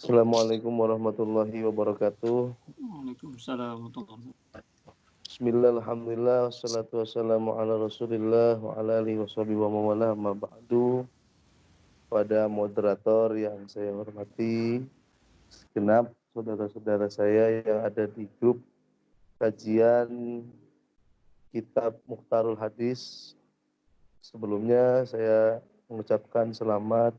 Assalamualaikum warahmatullahi wabarakatuh. Waalaikumsalam warahmatullahi wabarakatuh. Bismillah, alhamdulillah, wassalatu wassalamu ala rasulillah wa ala alihi washabihi wa mawalah, ma ba'du. Pada moderator yang saya hormati, segenap saudara-saudara saya yang ada di grup kajian Kitab Mukhtarul Hadis. Sebelumnya saya mengucapkan selamat.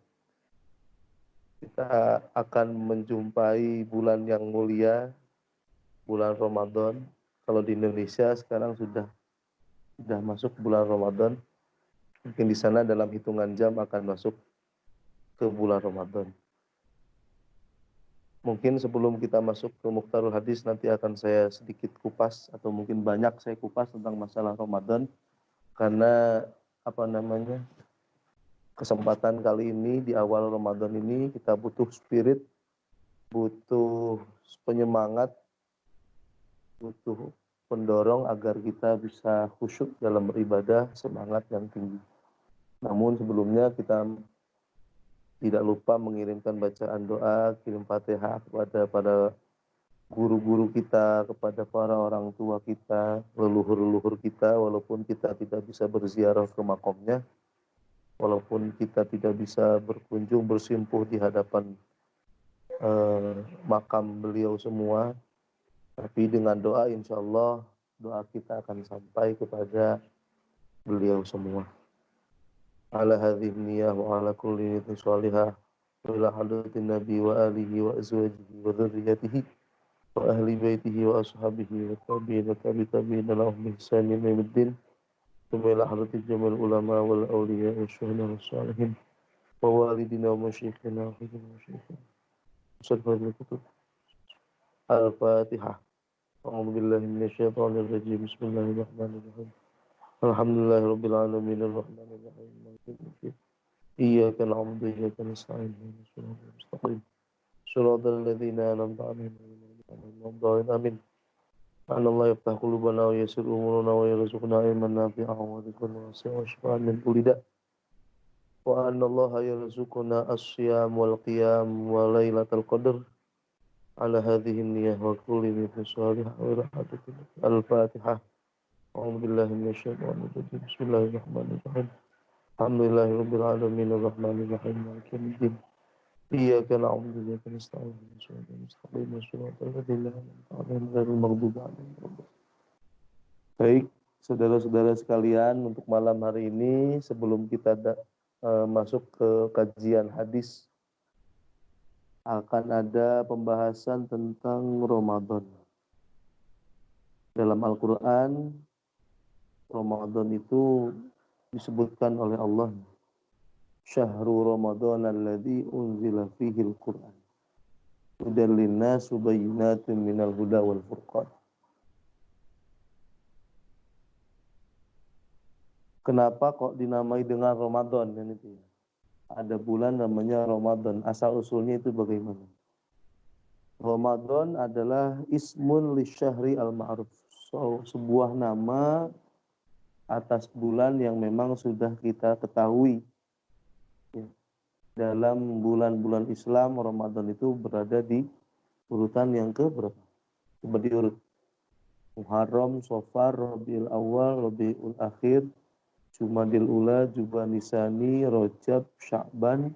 Kita akan menjumpai bulan yang mulia, bulan Ramadan. Kalau di Indonesia sekarang sudah masuk bulan Ramadan. Mungkin di sana dalam hitungan jam akan masuk ke bulan Ramadan. Mungkin sebelum kita masuk ke Mukhtarul Hadis, nanti akan saya sedikit kupas atau mungkin banyak saya kupas tentang masalah Ramadan, karena kesempatan kali ini di awal Ramadan ini kita butuh spirit, butuh penyemangat, butuh pendorong agar kita bisa khusyuk dalam beribadah, semangat yang tinggi. Namun sebelumnya kita tidak lupa mengirimkan bacaan doa, kirim Fatihah kepada para guru-guru kita, kepada para orang tua kita, leluhur-leluhur kita, walaupun kita tidak bisa berziarah ke makamnya, walaupun kita tidak bisa berkunjung bersimpuh di hadapan makam beliau semua, tapi dengan doa insya Allah doa kita akan sampai kepada beliau semua. Ala hadhihi niyah wa ala kulli niyatin shalihah wa ila hadratin nabi wa alihi wa azwajihi wa dhurriyyatihi wa ahli baitihi wa ashabihi wa tabi'in wa tabi'in lahum bi ihsanin ila yaumiddin. Thumma ila hadratil jamal ulama wal awliya wa syuhada was salihin wa walidina wa masyayikhina wa hidina wa masyayikhina. Assalamualaikum. Al-Fatihah. A'udzu billahi minasyaitonir rajim. Bismillahirrahmanirrahim. Alhamdulillahirabbil alamin arrahmanir rahim maliki yaumiddin. Iyyaka na'budu wa iyyaka nasta'in ihdinas siratal mustaqim. Shiratal ladzina an'amta 'alaihim ghairil maghdubi 'alaihim. Amin. Anallahu yaftah qulubana wa yassir umurana wa yarzuqna ilman nafi'an wa rizqan wasi'an wa shifaan min kulli da'. Wa anallaha yarzuquna as-siyam wal qiyam wa lailatul qadr. Ala hadhihi niyyah wa kulli niyatin shalihah wa rahmatul. Al-Fatihah. A'udzu billahi minasyaitonir rajim. Bismillahirrahmanirrahim. Alhamdulillahirabbil alamin arrahmanir rahim maliki yaumiddin. Iyyaka na'budu wa iyyaka nasta'in ihdinas siratal mustaqim siratal ladzina an'amta 'alaihim ghairil maghdubi 'alaihim waladdallin. Baik, saudara-saudara sekalian, untuk malam hari ini sebelum kita masuk ke kajian hadis, akan ada pembahasan tentang Ramadan. Dalam Al-Quran, Ramadan itu disebutkan oleh Allah, Syahrul Ramadan alladzi unzila fihi al-Quran hudan linnas wa bayyinatin minal huda wal furqan. Kenapa kok dinamai dengan Ramadan? Kan itu ya. Ada bulan namanya Ramadan. Asal usulnya itu bagaimana? Ramadan adalah ismun lisyahri al-ma'ruf. Sebuah nama atas bulan yang memang sudah kita ketahui. Ya. Dalam bulan-bulan Islam, Ramadan itu berada di urutan yang keberapa? Coba diurut. Muharram, Safar, Rabiul Awal, Rabiul Akhir, Jumadil Ula, Jubanisani, Rajab, Sya'ban,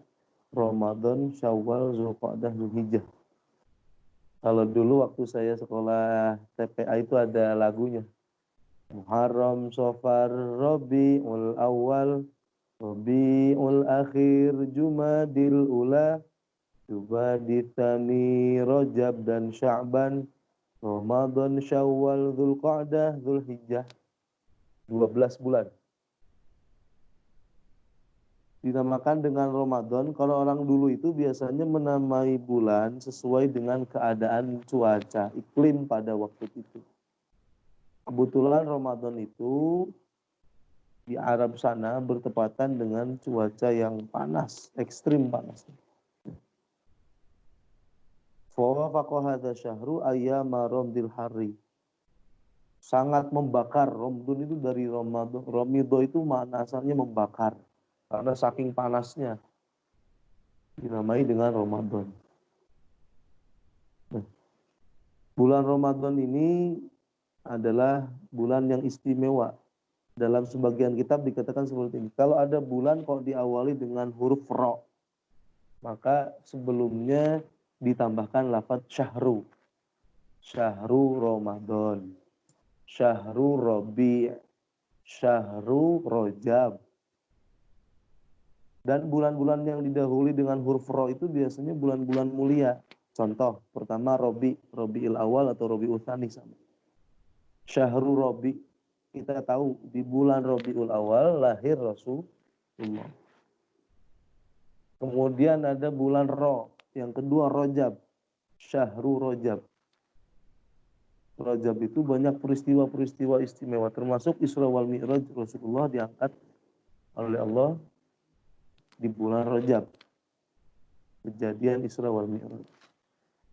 Ramadan, Syawal, Zulqa'dah, Zulhijjah. Kalau dulu waktu saya sekolah TPA itu ada lagunya. Muharram, Safar, Rabiul Awal, Rabiul Akhir, Jumadil Ula, Jubaditsani, Rajab dan Sya'ban, Ramadan, Syawal, Zulqa'dah, Zulhijjah. 12 bulan. Dinamakan dengan Ramadan. Kalau orang dulu itu biasanya menamai bulan sesuai dengan keadaan cuaca, iklim pada waktu itu. Kebetulan Ramadan itu di Arab sana bertepatan dengan cuaca yang panas, ekstrim panas. Fawafaqa hadza syahru ayyama ramdil harri. Sangat membakar. Ramdun itu dari Ramadan. Ramido itu makna asalnya membakar. Karena saking panasnya dinamai dengan Ramadan. Bulan Ramadan ini adalah bulan yang istimewa. Dalam sebagian kitab dikatakan seperti ini. Kalau ada bulan kok diawali dengan huruf ro, maka sebelumnya ditambahkan lafaz syahru. Syahru Ramadan, syahru Rabi', syahru Rajab. Dan bulan-bulan yang didahului dengan huruf ro itu biasanya bulan-bulan mulia. Contoh, pertama Rabi'il Awal atau Rabi'ul Tsani sama. Syahrul Rabi', kita tahu di bulan Rabi'ul Awal lahir Rasulullah. Kemudian ada bulan Ro, yang kedua Rajab, Syahrul Rajab. Rajab itu banyak peristiwa-peristiwa istimewa, termasuk Isra wal Mi'raj Rasulullah diangkat oleh Allah di bulan Rajab. Kejadian Isra wal Mi'raj.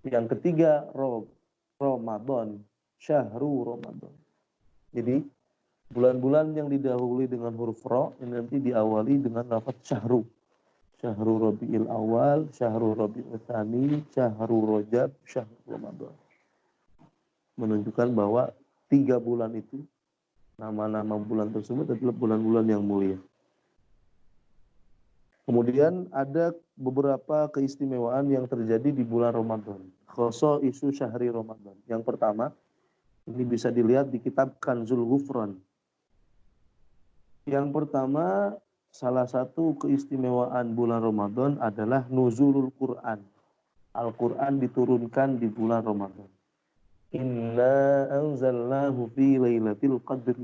Yang ketiga Ramadan, Syahrul Ramadan. Jadi bulan-bulan yang didahului dengan huruf ro ini nanti diawali dengan lafaz syahru. Syahrul Rabi'il Awal, Syahrul Rabi'ul Tsani, Syahrul Rajab, Syahrul Ramadan. Menunjukkan bahwa 3 bulan itu, nama-nama bulan tersebut adalah bulan-bulan yang mulia. Kemudian ada beberapa keistimewaan yang terjadi di bulan Ramadan. Khoso isu syahri Ramadan. Yang pertama, ini bisa dilihat di kitab Kanzul Ghufran. Yang pertama, salah satu keistimewaan bulan Ramadan adalah nuzulul Quran. Al-Quran diturunkan di bulan Ramadan. Inna anzalnahu fi lailatul qadri.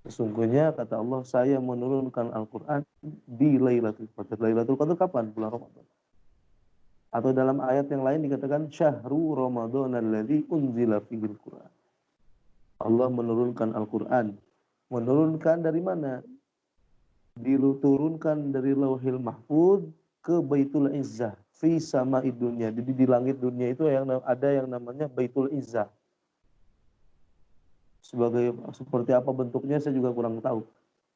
Sesungguhnya kata Allah, saya menurunkan Al-Quran di Lailatul Qadar. Lailatul Qadar kapan? Bulan Ramadan. Atau dalam ayat yang lain dikatakan syahru Ramadan alladzi unzila fihil Quran. Allah menurunkan Al-Quran. Menurunkan dari mana? Diturunkan dari Lauhil Mahfuz ke Baitul Izzah fi sama'id dunya. Jadi di langit dunia itu ada yang namanya Baitul Izzah. Seperti apa bentuknya saya juga kurang tahu.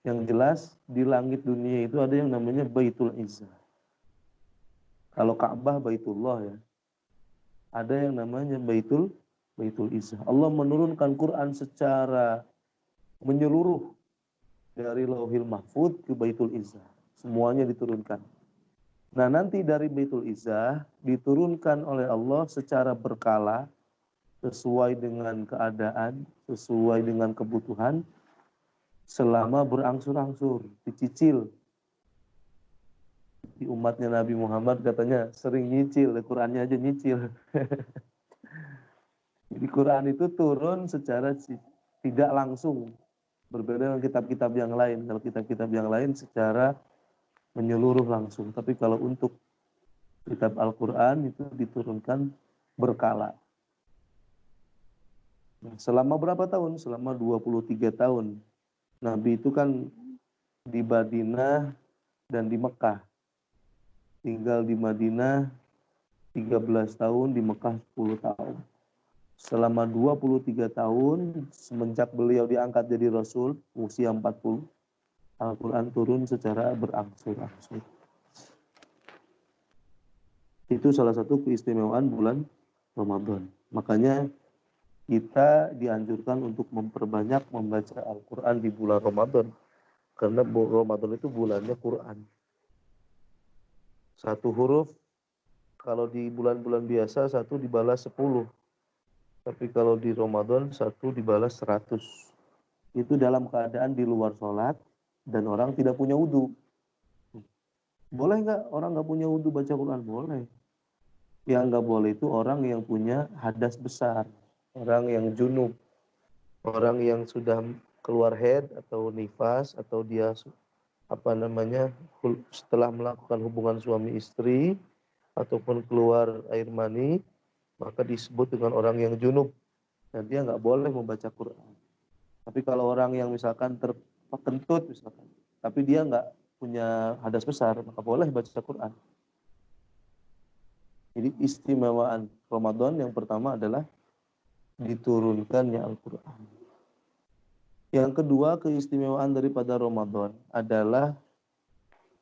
Yang jelas di langit dunia itu ada yang namanya Baitul Izzah. Kalau Ka'bah Baitullah ya. Ada yang namanya Baitul Izzah. Allah menurunkan Quran secara menyeluruh dari Lauhil Mahfuz ke Baitul Izzah. Semuanya diturunkan. Nah, nanti dari Baitul Izzah diturunkan oleh Allah secara berkala, sesuai dengan keadaan, sesuai dengan kebutuhan, selama berangsur-angsur, dicicil. Di umatnya Nabi Muhammad katanya sering nyicil, Qurannya aja nyicil. Jadi Quran itu turun secara tidak langsung, berbeda dengan kitab-kitab yang lain. Kalau kitab-kitab yang lain secara menyeluruh langsung. Tapi kalau untuk kitab Al-Quran itu diturunkan berkala. Selama berapa tahun? Selama 23 tahun. Nabi itu kan di Madinah dan di Mekah. Tinggal di Madinah 13 tahun, di Mekah 10 tahun. Selama 23 tahun, semenjak beliau diangkat jadi Rasul, usia 40, Al-Quran turun secara berangsur-angsur. Itu salah satu keistimewaan bulan Ramadan. Makanya kita dianjurkan untuk memperbanyak membaca Al-Quran di bulan Ramadan. Karena Ramadan itu bulannya Quran. Satu huruf, kalau di bulan-bulan biasa, satu dibalas 10. Tapi kalau di Ramadan, satu dibalas 100. Itu dalam keadaan di luar sholat, dan orang tidak punya wudhu. Boleh nggak orang nggak punya wudhu baca Quran? Boleh. Yang nggak boleh itu orang yang punya hadas besar, orang yang junub, orang yang sudah keluar haid atau nifas, atau dia setelah melakukan hubungan suami istri ataupun keluar air mani, maka disebut dengan orang yang junub dan dia nggak boleh membaca Quran. Tapi kalau orang yang misalkan terkentut misalkan, tapi dia nggak punya hadas besar, maka boleh baca Quran. Jadi istimewaan Ramadan yang pertama adalah diturunkannya Al-Quran. Yang kedua, keistimewaan daripada Ramadan adalah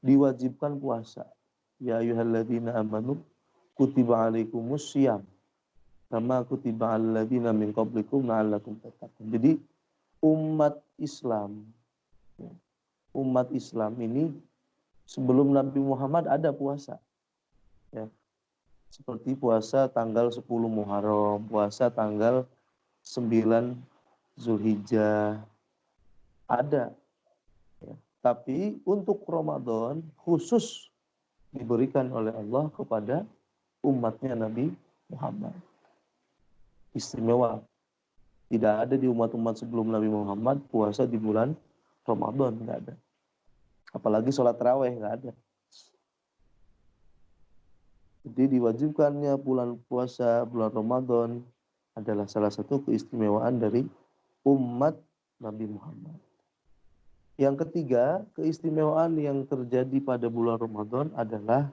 diwajibkan puasa. Ya ayyuhalladzina amanu kutiba alaikumus syiyam. kama kutiba 'alal ladzina min qablikum la'allakum tattaqun. Jadi umat Islam ini sebelum Nabi Muhammad ada puasa, ya. Seperti puasa tanggal 10 Muharram, puasa tanggal 9 Zulhijjah, ada. Ya. Tapi untuk Ramadan khusus diberikan oleh Allah kepada umatnya Nabi Muhammad. Istimewa. Tidak ada di umat-umat sebelum Nabi Muhammad puasa di bulan Ramadan, tidak ada. Apalagi sholat tarawih, tidak ada. Jadi diwajibkannya bulan puasa, bulan Ramadan adalah salah satu keistimewaan dari umat Nabi Muhammad. Yang ketiga, keistimewaan yang terjadi pada bulan Ramadan adalah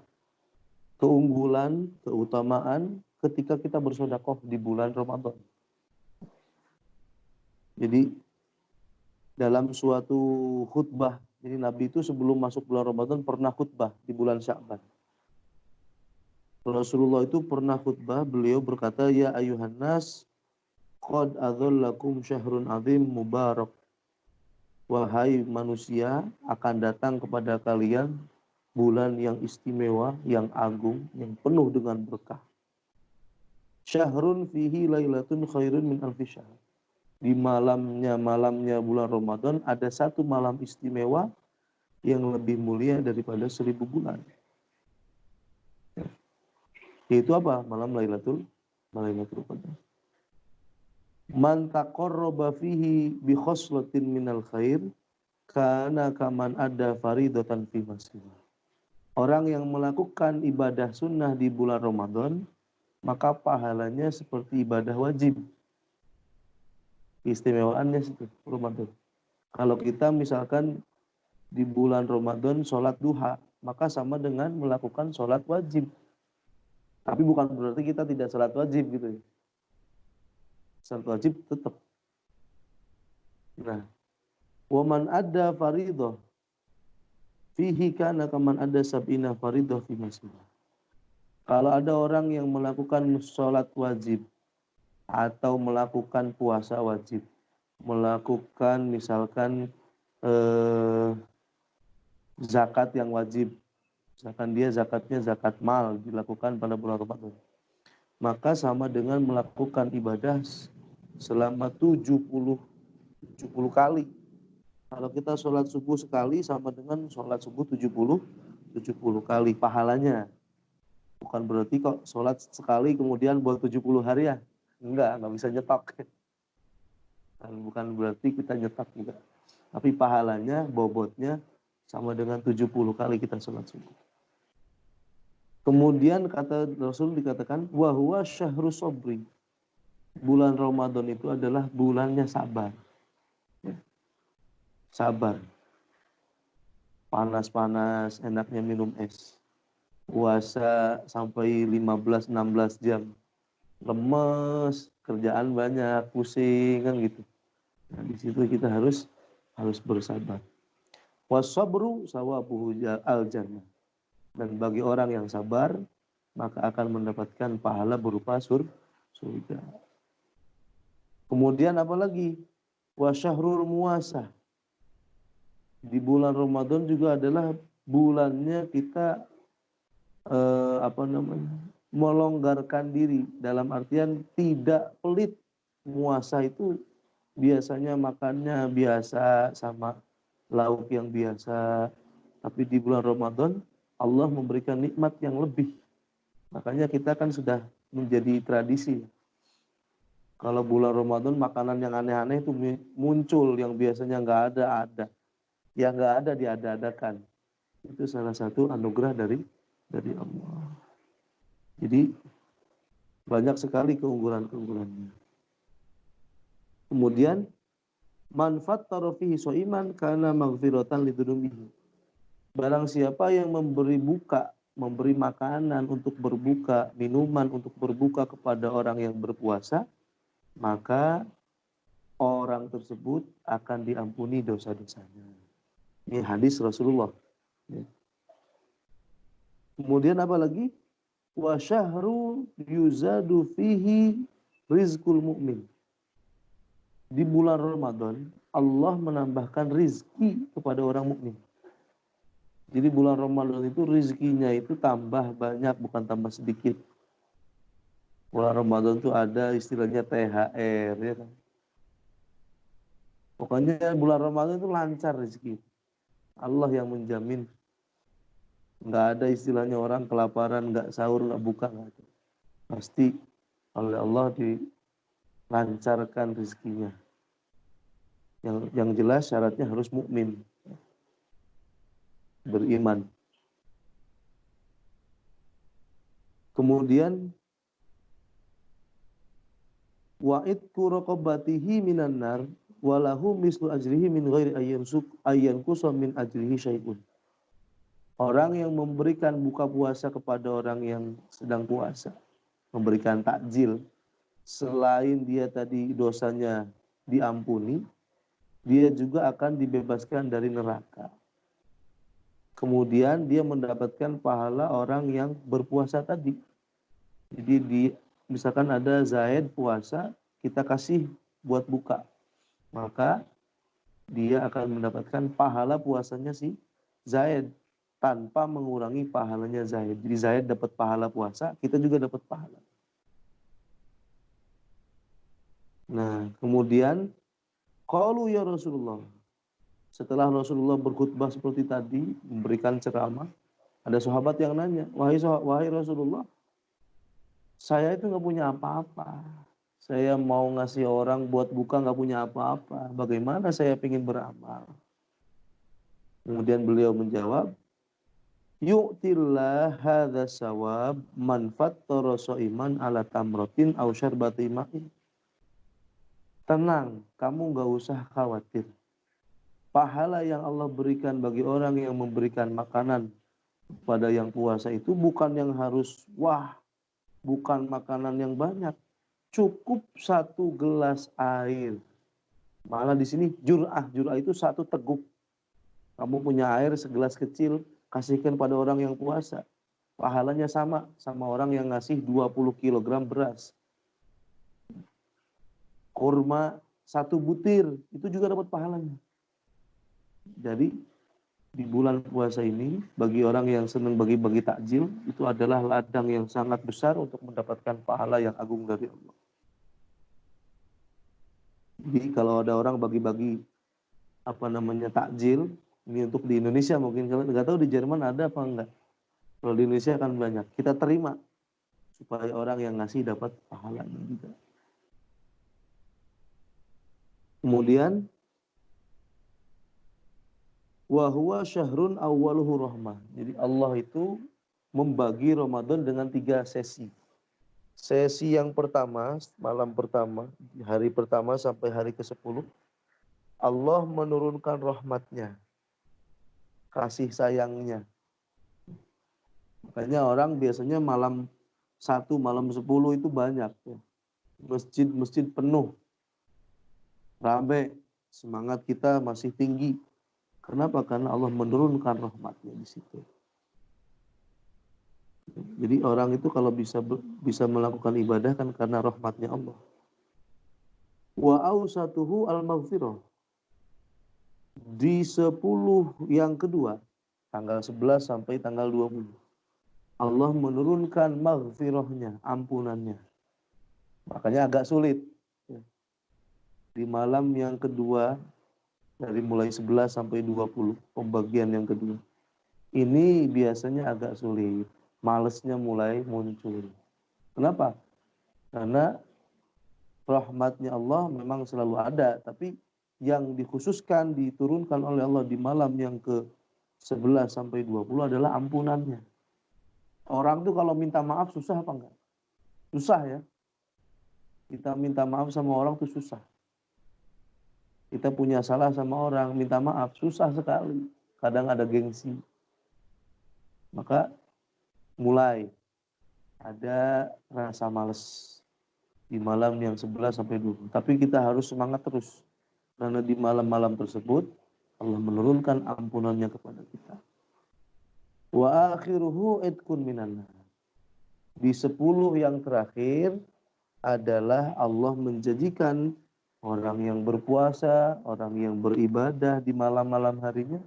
keunggulan, keutamaan ketika kita bersedekah di bulan Ramadan. Jadi dalam suatu khutbah, jadi Nabi itu sebelum masuk bulan Ramadan pernah khutbah di bulan Sya'ban. Rasulullah itu pernah khutbah, beliau berkata, ya ayuhan nas, qad adzallakum syahrun azim mubarak. Wahai manusia, akan datang kepada kalian bulan yang istimewa, yang agung, yang penuh dengan berkah. Syahrun fihi lailatun khairun min alfi syahr. Di malamnya bulan Ramadan ada satu malam istimewa yang lebih mulia daripada 1000 bulan. Yaitu apa? Malam Lailatul Qadar. Man taqarraba fihi bi khoslatin minal khair kana kaman ada faridatan fi masjid. Orang yang melakukan ibadah sunnah di bulan Ramadan, maka pahalanya seperti ibadah wajib. Istimewaannya itu Ramadan. Kalau kita misalkan di bulan Ramadan sholat duha, maka sama dengan melakukan sholat wajib. Tapi bukan berarti kita tidak sholat wajib gitu ya. Sholat wajib tetap. Nah, waman ada faridah fihi kana kaman ada sab'ina faridah fi masjid. Kalau ada orang yang melakukan sholat wajib atau melakukan puasa wajib, melakukan misalkan zakat yang wajib, misalkan dia zakatnya zakat mal dilakukan pada bulan Ramadan, maka sama dengan melakukan ibadah selama 70 kali. Kalau kita sholat subuh sekali sama dengan sholat subuh 70 kali pahalanya. Bukan berarti kok sholat sekali kemudian buat 70 hari ya. Enggak bisa nyetok. Bukan berarti kita nyetok juga. Tapi pahalanya, bobotnya sama dengan 70 kali kita sholat subuh. Kemudian kata Rasul dikatakan, wa huwa syahru sabri. Bulan Ramadan itu adalah bulannya sabar. Ya. Sabar. Panas-panas, enaknya minum es. Puasa sampai 15-16 jam. Lemes, kerjaan banyak, pusing kan gitu. Nah, di situ kita harus bersabar. Wasabru sawabuhu al-jannah. Dan bagi orang yang sabar, maka akan mendapatkan pahala berupa surga. Kemudian apa lagi? Wasyahrul muasah. Di bulan Ramadan juga adalah bulannya kita melonggarkan diri, dalam artian tidak pelit. Muasa itu biasanya makannya biasa sama lauk yang biasa, tapi di bulan Ramadan Allah memberikan nikmat yang lebih. Makanya kita kan sudah menjadi tradisi. Kalau bulan Ramadan makanan yang aneh-aneh itu muncul, yang biasanya nggak ada. Yang nggak ada diada-adakan. Itu salah satu anugerah dari Allah. Jadi banyak sekali keunggulan-keunggulannya. Kemudian manfaat tarofihi so'iman karena maghfiratan lidunubihi. Barang siapa yang memberi makanan untuk berbuka, minuman untuk berbuka kepada orang yang berpuasa, maka orang tersebut akan diampuni dosa-dosanya. Ini hadis Rasulullah. Kemudian apa lagi? wa syahru yuzadu fihi rizqul mu'min. Di bulan Ramadan Allah menambahkan rizki kepada orang mukmin. Jadi bulan Ramadan itu rizkinya itu tambah banyak, bukan tambah sedikit. Bulan Ramadan itu ada istilahnya THR, ya kan? Pokoknya bulan Ramadan itu lancar rezeki. Allah yang menjamin. Nggak ada istilahnya orang kelaparan, nggak sahur, nggak buka, nggak ada. Pasti oleh Allah dilancarkan rezekinya. Yang jelas syaratnya harus mukmin, beriman. Kemudian wa'idku raqabatihi minan nar walahu mislu ajrihi min ghairi ayyan kusam min ajrihi syai'un. Orang yang memberikan buka puasa kepada orang yang sedang puasa, memberikan takjil, selain dia tadi dosanya diampuni, dia juga akan dibebaskan dari neraka. Kemudian dia mendapatkan pahala orang yang berpuasa tadi. Jadi misalkan ada Zaid puasa, kita kasih buat buka. Maka dia akan mendapatkan pahala puasanya si Zaid tanpa mengurangi pahalanya Zaid. Jadi Zaid dapat pahala puasa, kita juga dapat pahala. Nah, kemudian qalu ya Rasulullah. Setelah Rasulullah berkhutbah seperti tadi, memberikan ceramah, ada sahabat yang nanya, wahai Rasulullah, saya itu nggak punya apa-apa. Saya mau ngasih orang buat buka nggak punya apa-apa. Bagaimana saya ingin beramal? Kemudian beliau menjawab, yu'tillah hadza sawab man fattara shaiman ala tamratin aw syarbati ma'in. Tenang, kamu nggak usah khawatir. Pahala yang Allah berikan bagi orang yang memberikan makanan pada yang puasa itu bukan yang harus bukan makanan yang banyak. Cukup 1 gelas air. Malah di sini jur'ah itu 1 teguk. Kamu punya air segelas kecil, kasihkan pada orang yang puasa. Pahalanya sama orang yang ngasih 20 kg beras. Kurma 1 butir, itu juga dapat pahalanya. Jadi di bulan puasa ini, bagi orang yang senang bagi-bagi takjil, itu adalah ladang yang sangat besar untuk mendapatkan pahala yang agung dari Allah. Jadi kalau ada orang bagi-bagi takjil, ini untuk di Indonesia mungkin, kalau nggak tahu di Jerman ada apa enggak. Kalau di Indonesia kan banyak, kita terima supaya orang yang ngasih dapat pahalanya juga. Kemudian wa huwa syahrun awwaluhu rahmah. Jadi Allah itu membagi Ramadan dengan 3 sesi. Sesi yang pertama, malam pertama, hari pertama sampai hari ke-10, Allah menurunkan rahmatnya, kasih sayangnya. Makanya orang biasanya malam 1, malam 10 itu banyak. Masjid-masjid penuh, ramai, semangat kita masih tinggi. Kenapa? Karena Allah menurunkan rahmatnya di situ. Jadi orang itu kalau bisa melakukan ibadah kan karena rahmatnya Allah. Wa awsatuhu al-maghfirah. Di 10 yang kedua, tanggal 11 sampai tanggal 20, Allah menurunkan maghfirahnya, ampunannya. Makanya agak sulit. Di malam yang kedua, dari mulai 11 sampai 20, pembagian yang kedua, ini biasanya agak sulit. Malesnya mulai muncul. Kenapa? Karena rahmatnya Allah memang selalu ada, tapi yang dikhususkan, diturunkan oleh Allah di malam yang ke-11 sampai 20 adalah ampunannya. Orang tuh kalau minta maaf susah apa enggak? Susah ya. Kita minta maaf sama orang tuh susah. Kita punya salah sama orang, minta maaf, susah sekali. Kadang ada gengsi. Maka mulai ada rasa malas di malam yang 11 sampai 20. Tapi kita harus semangat terus. Karena di malam-malam tersebut, Allah menurunkan ampunannya kepada kita. Wa akhiruhu idkun minan nar. Di 10 yang terakhir adalah Allah menjanjikan orang yang berpuasa, orang yang beribadah di malam-malam harinya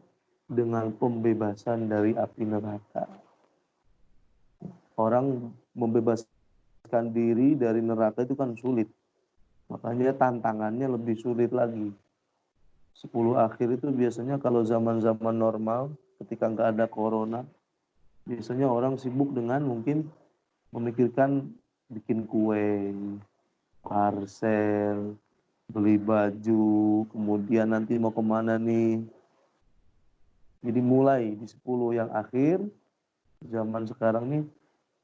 dengan pembebasan dari api neraka. Orang membebaskan diri dari neraka itu kan sulit. Makanya tantangannya lebih sulit lagi. 10 akhir itu biasanya kalau zaman-zaman normal, ketika nggak ada corona, biasanya orang sibuk dengan mungkin memikirkan bikin kue, parcel, beli baju, kemudian nanti mau kemana nih. Jadi mulai di 10 yang akhir, zaman sekarang nih,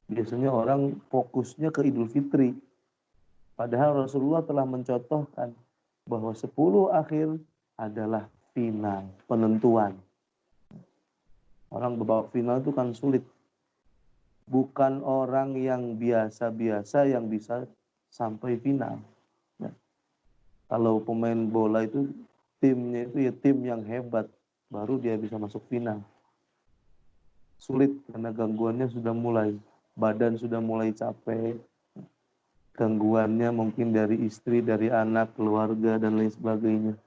biasanya orang fokusnya ke Idul Fitri. Padahal Rasulullah telah mencontohkan bahwa 10 akhir adalah final, penentuan. Orang babak final itu kan sulit. Bukan orang yang biasa-biasa yang bisa sampai final. Ya. Kalau pemain bola itu timnya itu ya tim yang hebat, baru dia bisa masuk final. Sulit karena gangguannya sudah mulai, badan sudah mulai capek, gangguannya mungkin dari istri, dari anak, keluarga, dan lain sebagainya.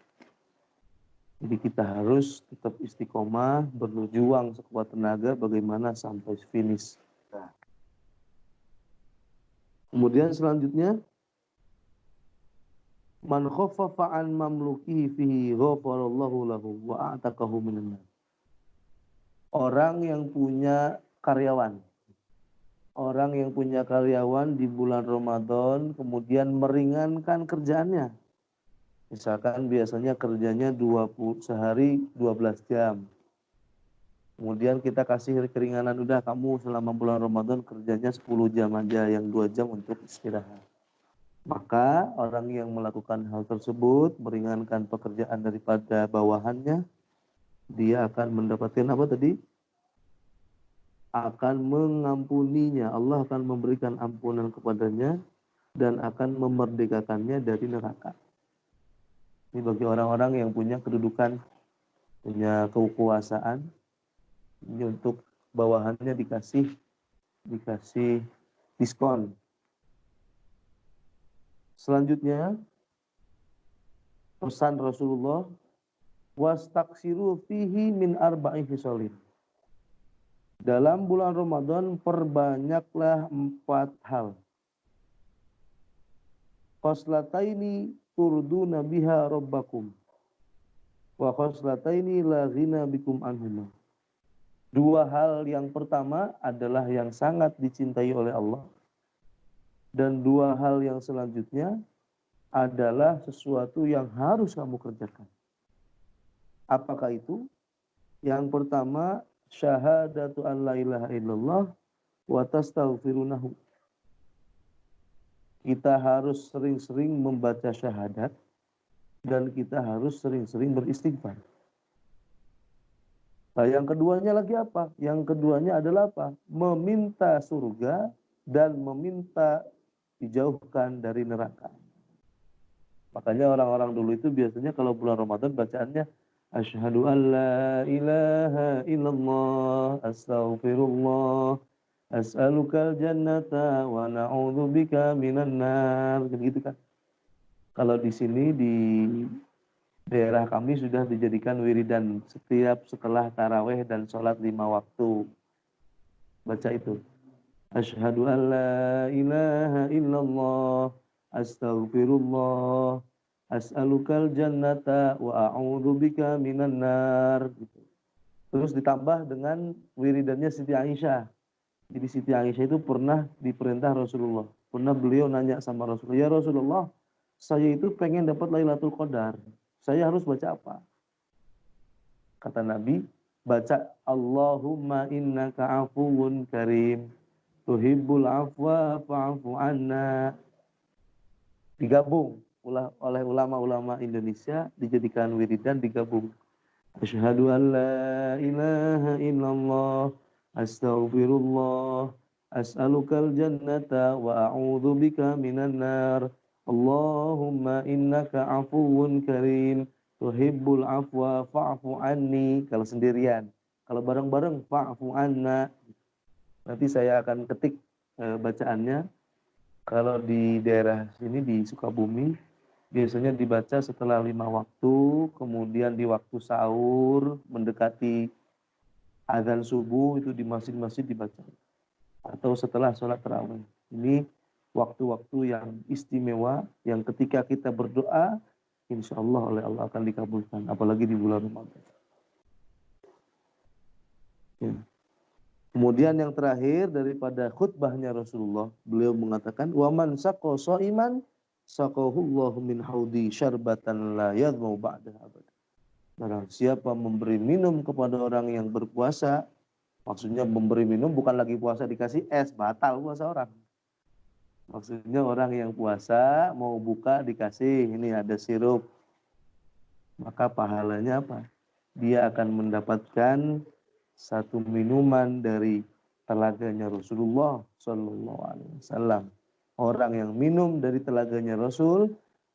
Jadi kita harus tetap istiqomah, berjuang sekuat tenaga bagaimana sampai finish. Kemudian selanjutnya, man khaffafa an mamlukihi fihi ghafarallahu lahu wa a'taqahu minan nar. Orang yang punya karyawan, di bulan Ramadan kemudian meringankan kerjaannya. Misalkan biasanya kerjanya sehari 12 jam. Kemudian kita kasih keringanan, udah kamu selama bulan Ramadan kerjanya 10 jam aja, yang 2 jam untuk istirahat. Maka orang yang melakukan hal tersebut, meringankan pekerjaan daripada bawahannya, dia akan mendapatkan apa tadi? Akan mengampuninya. Allah akan memberikan ampunan kepadanya dan akan memerdekakannya dari neraka. Ini bagi orang-orang yang punya kedudukan, punya kekuasaan, ini untuk bawahannya dikasih diskon. Selanjutnya, pesan Rasulullah, wastaksiru fihi min arba'i khisalin. Dalam bulan Ramadan perbanyaklah 4 hal. Khoslataini turduna biha rabbakum wa khoslataini la ghina bikum anhuma. 2 hal yang pertama adalah yang sangat dicintai oleh Allah, dan 2 hal yang selanjutnya adalah sesuatu yang harus kamu kerjakan. Apakah itu? Yang pertama, syahadatu an la ilaha illallah wa tastaghfirunahu. Kita harus sering-sering membaca syahadat dan kita harus sering-sering beristighfar. Nah, yang keduanya lagi apa? Yang keduanya adalah apa? Meminta surga dan meminta dijauhkan dari neraka. Makanya orang-orang dulu itu biasanya kalau bulan Ramadan bacaannya asyhadu an la ilaha illallah astaghfirullah as'alukal jannata wa na'udzubika minan nar, gitu kan. Kalau di sini di daerah kami sudah dijadikan wiridan setiap setelah taraweh dan sholat 5 waktu. Baca itu. Asyhadu an la ilaha illallah astaghfirullah as'alukal jannata wa a'udzubika minan nar, gitu. Terus ditambah dengan wiridannya Siti Aisyah. Jadi Siti Aisyah itu pernah diperintah Rasulullah. Pernah beliau nanya sama Rasulullah, ya Rasulullah, saya itu pengen dapat Lailatul Qadar. Saya harus baca apa? Kata Nabi, baca Allahumma innaka afuwun karim tuhibbul afwa fa'fu anna. Digabung oleh ulama-ulama Indonesia, dijadikan wiridan, digabung. Asyhadu an la ilaha illallah astaghfirullah as'alukal jannata wa a'udzubika minan nar. Allahumma innaka afuwun karim tuhibbul afwa fa'fu anni. Kalau sendirian. Kalau bareng-bareng fa'fu anna. Nanti saya akan ketik bacaannya. Kalau di daerah sini di Sukabumi biasanya dibaca setelah 5 waktu, kemudian di waktu sahur mendekati azan subuh itu di masjid-masjid dibaca, atau setelah sholat tarawih. Ini waktu-waktu yang istimewa yang ketika kita berdoa insya Allah oleh Allah akan dikabulkan, apalagi di bulan Ramadan. Ya. Kemudian yang terakhir daripada khutbahnya Rasulullah, beliau mengatakan, "Waman saqo shaiman saqahullahu min haudi syarbatan la yadhmu ba'daha abada." Barang siapa memberi minum kepada orang yang berpuasa, maksudnya memberi minum bukan lagi puasa dikasih es, batal puasa orang. Maksudnya orang yang puasa mau buka dikasih, ini ada sirup, maka pahalanya apa? Dia akan mendapatkan satu minuman dari telaganya Rasulullah Sallallahu Alaihi Wasallam. Orang yang minum dari telaganya Rasul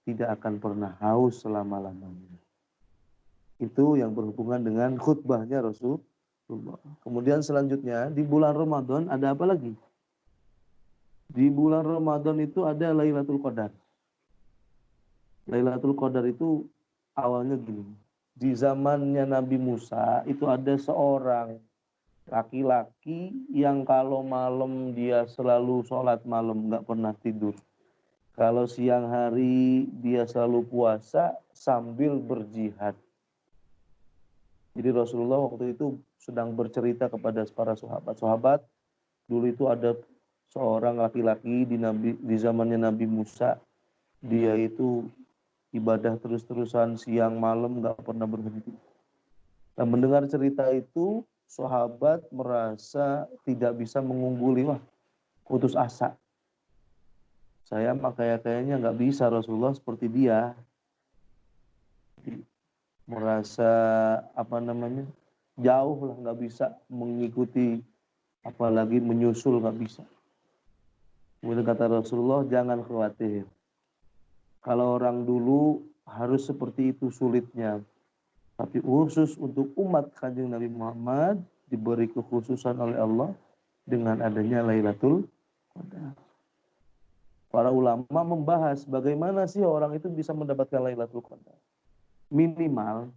tidak akan pernah haus selama-lamanya. Itu yang berhubungan dengan khutbahnya Rasulullah. Kemudian selanjutnya di bulan Ramadan ada apa lagi? Di bulan Ramadan itu ada Lailatul Qadar. Lailatul Qadar itu awalnya gini. Di zamannya Nabi Musa itu ada seorang laki-laki yang kalau malam dia selalu sholat malam, nggak pernah tidur. Kalau siang hari dia selalu puasa sambil berjihad. Jadi Rasulullah waktu itu sedang bercerita kepada para sahabat. Dulu itu ada seorang laki-laki di zamannya Nabi Musa. Dia itu ibadah terus-terusan siang malam nggak pernah berhenti. Nah, mendengar cerita itu sahabat merasa tidak bisa mengungguli, wah putus asa. Saya kayaknya nggak bisa Rasulullah seperti dia. Merasa jauh lah, nggak bisa mengikuti, apalagi menyusul nggak bisa. Kemudian kata Rasulullah, jangan khawatir. Kalau orang dulu harus seperti itu sulitnya. Tapi khusus untuk umat Kanjeng Nabi Muhammad diberi kekhususan oleh Allah dengan adanya Lailatul Qadar. Para ulama membahas bagaimana sih orang itu bisa mendapatkan Lailatul Qadar. Minimal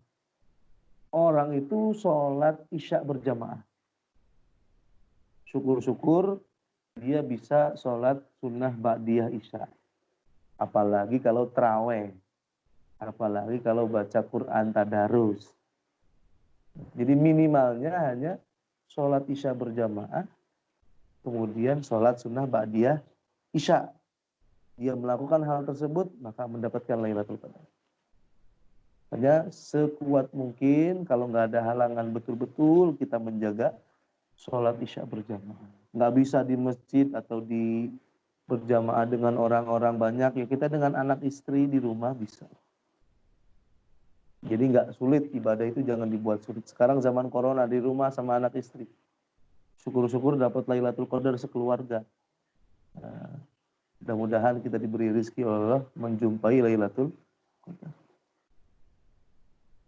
orang itu sholat isya berjamaah. Syukur-syukur dia bisa sholat sunnah ba'diyah isya. Apalagi kalau terawih. Apalagi kalau baca Quran tadarus. Jadi minimalnya hanya sholat isya berjamaah, kemudian sholat sunnah ba'diyah isya. Dia melakukan hal tersebut, maka mendapatkan Lailatul Qadar. Hanya sekuat mungkin, kalau nggak ada halangan betul-betul, kita menjaga sholat isya berjamaah. Nggak bisa di masjid atau di berjamaah dengan orang-orang banyak, ya kita dengan anak istri di rumah bisa. Jadi nggak sulit, ibadah itu jangan dibuat sulit. Sekarang zaman corona di rumah sama anak istri. Syukur-syukur dapat Lailatul Qadar sekeluarga. Nah, mudah-mudahan kita diberi rezeki oleh Allah menjumpai Lailatul Qadar.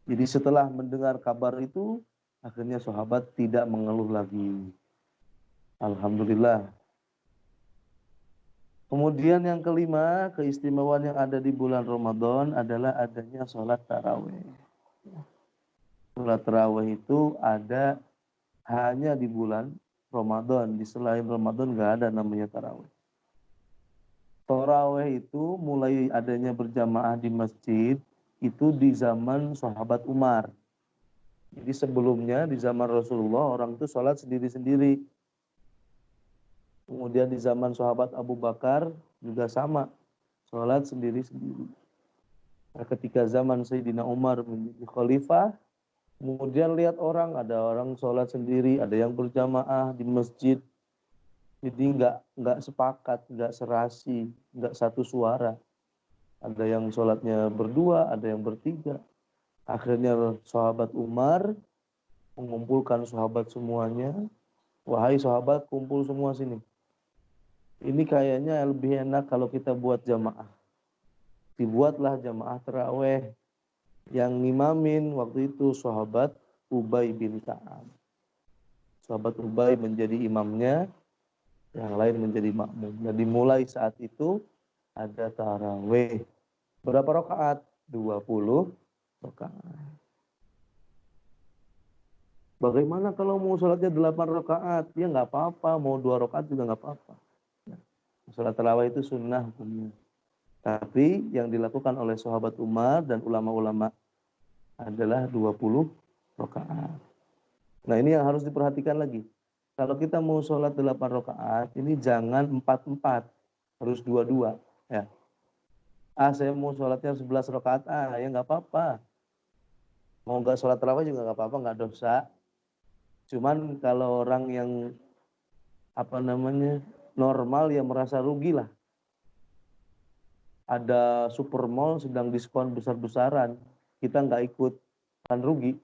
Jadi setelah mendengar kabar itu, akhirnya sahabat tidak mengeluh lagi. Alhamdulillah. Kemudian yang kelima, keistimewaan yang ada di bulan Ramadan adalah adanya sholat tarawih. Sholat tarawih itu ada hanya di bulan Ramadan. Di selain Ramadan nggak ada namanya tarawih. Tarawih itu mulai adanya berjamaah di masjid itu di zaman sahabat Umar. Jadi sebelumnya di zaman Rasulullah orang itu sholat sendiri-sendiri. Kemudian di zaman sahabat Abu Bakar juga sama, sholat sendiri-sendiri. Nah, ketika zaman Sayyidina Umar menjadi khalifah, kemudian lihat orang, ada orang sholat sendiri, ada yang berjamaah di masjid. Jadi nggak sepakat, nggak serasi, nggak satu suara. Ada yang sholatnya berdua, ada yang bertiga. Akhirnya sahabat Umar mengumpulkan sahabat semuanya. Wahai sahabat, kumpul semua sini. Ini kayaknya lebih enak kalau kita buat jamaah. Dibuatlah jamaah tarawih. Yang ngimamin waktu itu sahabat Ubay bin Ka'ab. Sahabat Ubay menjadi imamnya. yang lain menjadi makmum. Nah, dimulai saat itu ada tarawih. Berapa rakaat? 20 rakaat. Bagaimana kalau mau sholatnya 8 rakaat? Ya nggak apa-apa, mau 2 rakaat juga nggak apa-apa. Nah, sholat tarawih itu sunnah hukumnya. Tapi yang dilakukan oleh sahabat Umar dan ulama-ulama adalah 20 rakaat. Nah, ini yang harus diperhatikan lagi. Kalau kita mau sholat 8 rakaat, ini jangan 4-4, harus 2-2. Ya. Saya mau sholatnya 11 rakaat, ya nggak apa-apa. Mau nggak sholat tarawih juga nggak apa-apa, nggak dosa. Cuman kalau orang yang normal ya merasa rugi lah. Ada supermall sedang diskon besar-besaran, kita nggak ikut, kan rugi.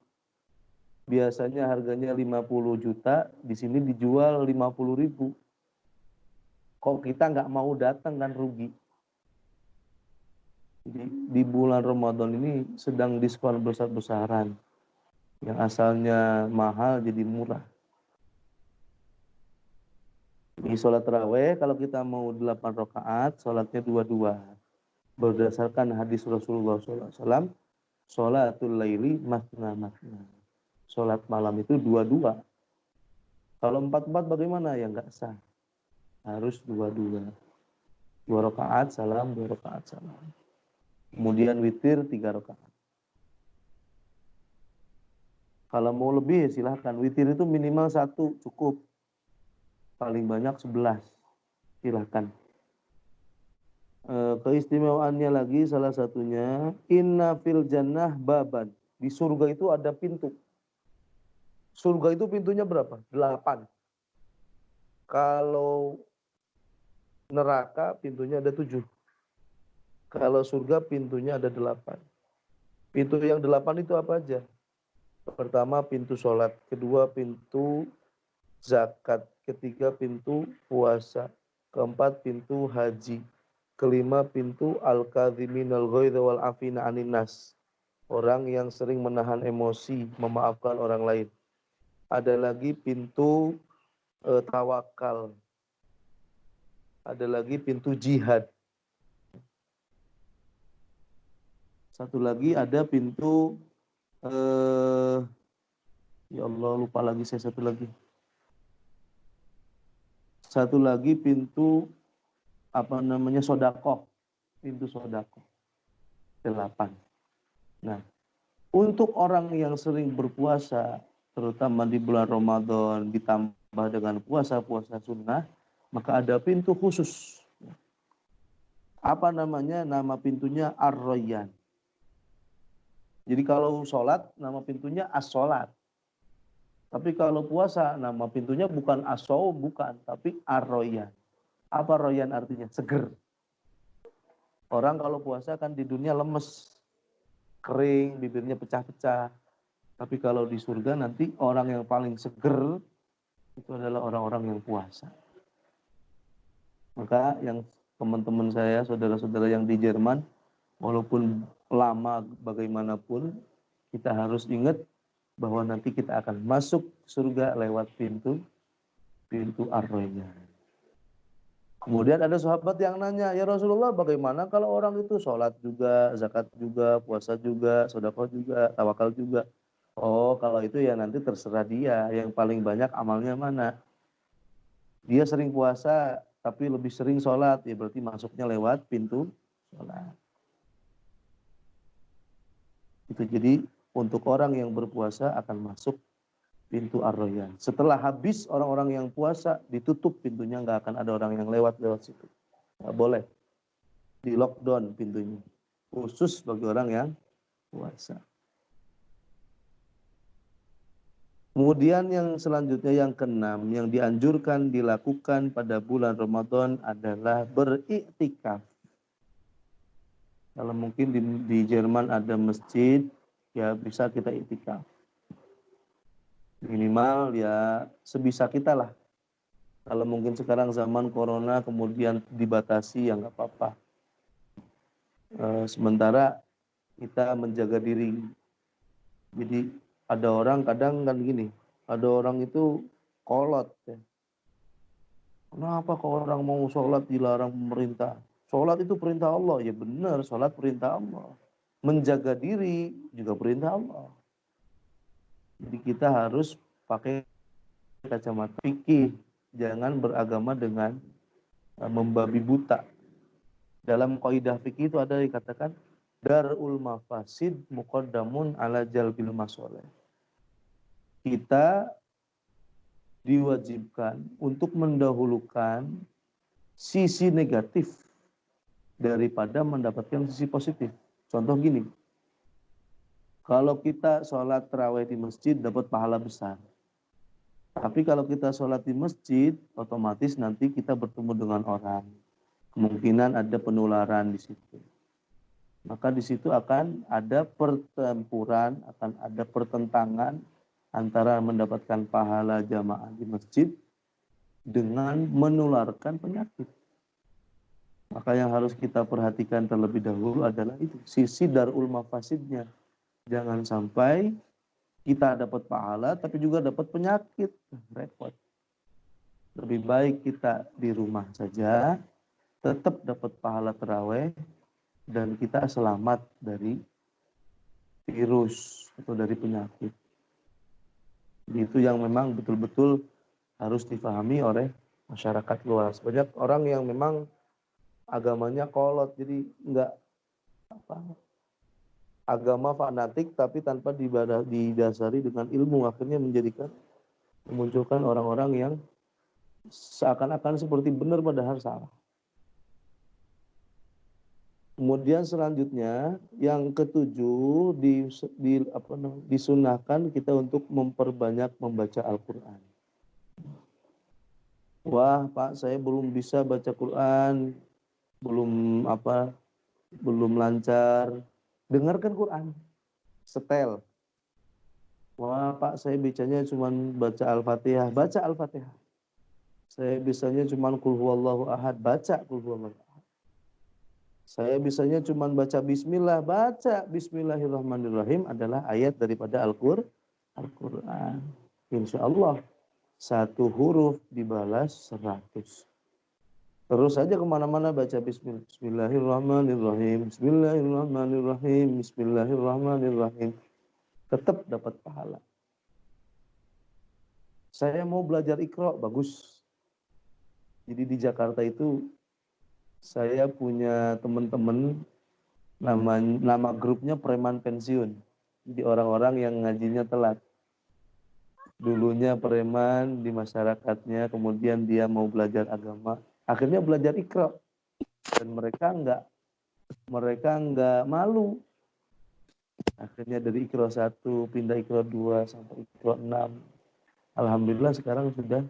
Biasanya harganya 50 juta, di sini dijual 50.000. Kok kita nggak mau datang, kan rugi. Jadi di bulan Ramadan ini sedang diskon besar-besaran. Yang asalnya mahal jadi murah. Di sholat tarawih kalau kita mau 8 rakaat, sholatnya 2-2. Berdasarkan hadis Rasulullah SAW, sholatul laili masna masna. Sholat malam itu 2-2. Kalau 4-4 bagaimana? Ya nggak sah. Harus 2-2. 2 rakaat salam, 2 rakaat salam. Kemudian witir 3 rakaat. Kalau mau lebih silahkan. Witir itu minimal 1 cukup. Paling banyak 11. Silahkan. Keistimewaannya lagi salah satunya, inna fil jannah baban. Di surga itu ada pintu. Surga itu pintunya berapa? 8. Kalau neraka pintunya ada 7. Kalau surga pintunya ada 8. Pintu yang 8 itu apa aja? Pertama pintu sholat, kedua pintu zakat, ketiga pintu puasa, keempat pintu haji, kelima pintu al-kadhiminal ghaidha wal afina anin nas. Orang yang sering menahan emosi, memaafkan orang lain. Ada lagi pintu tawakal. Ada lagi pintu jihad. Satu lagi ada pintu ya Allah lupa lagi saya satu lagi. Satu lagi pintu sodakoh. Pintu sodakoh. 8. Nah, untuk orang yang sering berpuasa, terutama di bulan Ramadan, ditambah dengan puasa-puasa sunnah, maka ada pintu khusus. Apa namanya? Nama pintunya Ar-Rayyan. Jadi kalau sholat, nama pintunya As-Sholat. Tapi kalau puasa, nama pintunya bukan As-Shaum, bukan, tapi Ar-Rayyan. Apa Rayyan artinya? Seger. Orang kalau puasa kan di dunia lemes, kering, bibirnya pecah-pecah. Tapi kalau di surga nanti orang yang paling seger itu adalah orang-orang yang puasa. Maka yang teman-teman saya, saudara-saudara yang di Jerman, walaupun lama bagaimanapun, kita harus ingat bahwa nanti kita akan masuk surga lewat pintu Ar-Rayyan. Kemudian ada sahabat yang nanya, ya Rasulullah bagaimana kalau orang itu sholat juga, zakat juga, puasa juga, sedekah juga, tawakal juga. Oh kalau itu ya nanti terserah dia, yang paling banyak amalnya mana. Dia sering puasa tapi lebih sering sholat, ya berarti masuknya lewat pintu sholat. Itu jadi untuk orang yang berpuasa akan masuk pintu Ar-Rayyan. Setelah habis orang-orang yang puasa, ditutup pintunya, nggak akan ada orang yang lewat situ. Nggak boleh. Di lockdown pintunya. Khusus bagi orang yang puasa. Kemudian yang selanjutnya yang keenam, yang dianjurkan dilakukan pada bulan Ramadan adalah beriktikaf. Kalau mungkin di Jerman ada masjid, ya bisa kita iktikaf. Minimal ya sebisa kita lah. Kalau mungkin sekarang zaman corona kemudian dibatasi, ya nggak apa-apa. Sementara kita menjaga diri. Jadi ada orang kadang kan gini, ada orang itu kolot ya. Kenapa kalau orang mau sholat dilarang pemerintah? Sholat itu perintah Allah. Ya benar, sholat perintah Allah. Menjaga diri juga perintah Allah. Jadi kita harus pakai kacamata fikih. Jangan beragama dengan membabi buta. Dalam kaidah fikih itu ada dikatakan darul mafasid muqaddamun ala jalbil masoleh. Kita diwajibkan untuk mendahulukan sisi negatif daripada mendapatkan sisi positif. Contoh gini, kalau kita sholat tarawih di masjid dapat pahala besar. Tapi kalau kita sholat di masjid, otomatis nanti kita bertemu dengan orang. Kemungkinan ada penularan di situ. Maka di situ akan ada pertempuran, akan ada pertentangan antara mendapatkan pahala jamaah di masjid dengan menularkan penyakit. Maka yang harus kita perhatikan terlebih dahulu adalah itu, sisi darul mafasidnya. Jangan sampai kita dapat pahala tapi juga dapat penyakit, repot. Lebih baik kita di rumah saja, tetap dapat pahala tarawih dan kita selamat dari virus atau dari penyakit. Itu yang memang betul-betul harus difahami oleh masyarakat luas. Banyak orang yang memang agamanya kolot, jadi enggak agama fanatik tapi tanpa didasari dengan ilmu, akhirnya memunculkan orang-orang yang seakan-akan seperti benar padahal salah. Kemudian selanjutnya yang ketujuh disunahkan kita untuk memperbanyak membaca Al-Quran. Wah Pak, saya belum bisa baca Quran, belum lancar. Dengarkan Quran, setel. Wah Pak, saya bacanya cuma baca Al-Fatihah, baca Al-Fatihah. Saya bisanya cuma Qul huwallahu ahad, baca Qul huwallahu ahad. Saya bisanya cuma baca Bismillah, baca Bismillahirrahmanirrahim adalah ayat daripada Al-Quran. Insya Allah satu huruf dibalas 100. Terus saja kemana-mana baca Bismillahirrahmanirrahim, Bismillahirrahmanirrahim, Bismillahirrahmanirrahim. Tetap dapat pahala. Saya mau belajar Iqra, bagus. Jadi di Jakarta itu saya punya teman-teman, nama grupnya preman pensiun. Jadi orang-orang yang ngajinya telat. Dulunya preman di masyarakatnya, kemudian dia mau belajar agama. Akhirnya belajar Iqra dan mereka enggak malu. Akhirnya dari Iqra 1 pindah Iqra 2 sampai Iqra 6. Alhamdulillah sekarang sudah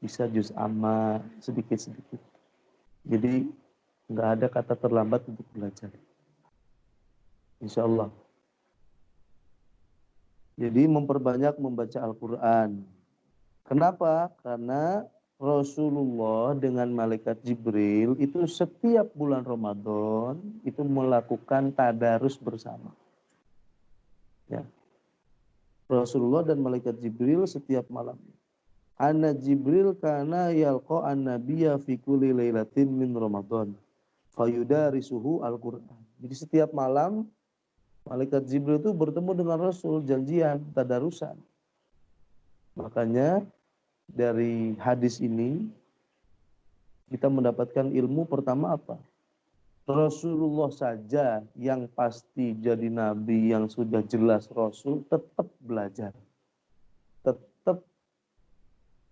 bisa juz amma sedikit-sedikit. Jadi enggak ada kata terlambat untuk belajar. Insya Allah. Jadi memperbanyak membaca Al-Quran. Kenapa? Karena Rasulullah dengan malaikat Jibril itu setiap bulan Ramadan itu melakukan tadarus bersama. Ya. Rasulullah dan malaikat Jibril setiap malam. Anna Jibril kana yalqa an-nabiyya fi kulli lailatin min Ramadan fayudarisuhu Al-Qur'an. Jadi setiap malam malaikat Jibril itu bertemu dengan Rasul, janjian, tadarusan. Makanya dari hadis ini kita mendapatkan ilmu pertama apa? Rasulullah saja yang pasti jadi nabi yang sudah jelas Rasul tetap belajar. Tetap